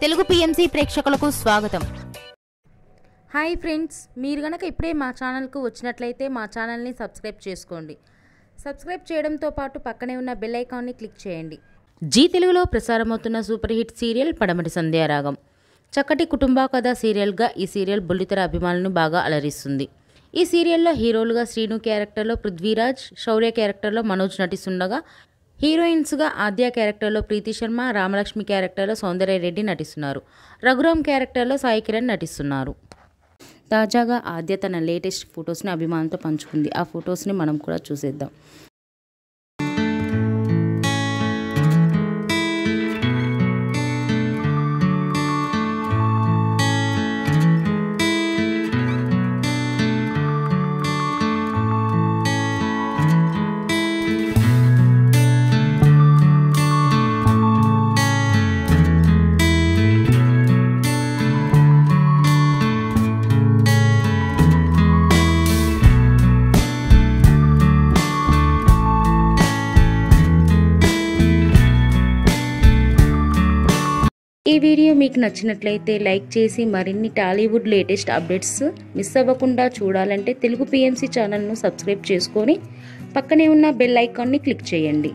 Telugu PMC ప్రేక్షకులకు స్వాగతం. Hi friends, మీరు గనక ఇప్పుడే మా ఛానల్కు వచ్చినట్లయితే మా ఛానల్ని సబ్స్క్రైబ్ చేసుకోండి. సబ్స్క్రైబ్ చేయడంతో పాటు పక్కనే ఉన్న బెల్ ఐకాన్ని క్లిక్ చేయండి. జీ తెలుగులో ప్రసారమవుతున్న సూపర్ హిట్ సీరియల్ పడమటి సంధ్యారాగం. చక్కటి కుటుంబ కథ సీరియల్గా ఈ సీరియల్ బుల్లితెర అభిమానులను బాగా అలరిస్తుంది. ఈ సీరియల్లో హీరోలుగా శ్రీను క్యారెక్టర్లో పృథ్వీరాజ్, శౌర్య క్యారెక్టర్లో మనోజ్ నటిస్తుండగా హీరోయిన్స్గా ఆద్య క్యారెక్టర్లో ప్రీతి శర్మ, రామలక్ష్మి క్యారెక్టర్లో సౌందర్య రెడ్డి నటిస్తున్నారు. రఘురామ్ క్యారెక్టర్లో సాయి కిరణ్ నటిస్తున్నారు. తాజాగా ఆద్య తన లేటెస్ట్ ఫొటోస్ని అభిమానులతో పంచుకుంది. ఆ ఫొటోస్ని మనం కూడా చూసేద్దాం. ఈ వీడియో మీకు నచ్చినట్లయితే లైక్ చేసి మరిన్ని టాలీవుడ్ లేటెస్ట్ అప్డేట్స్ మిస్ అవ్వకుండా చూడాలంటే తెలుగు పిఎంసి ఛానల్ను సబ్స్క్రైబ్ చేసుకొని పక్కనే ఉన్న బెల్ ఐకాన్ని క్లిక్ చేయండి.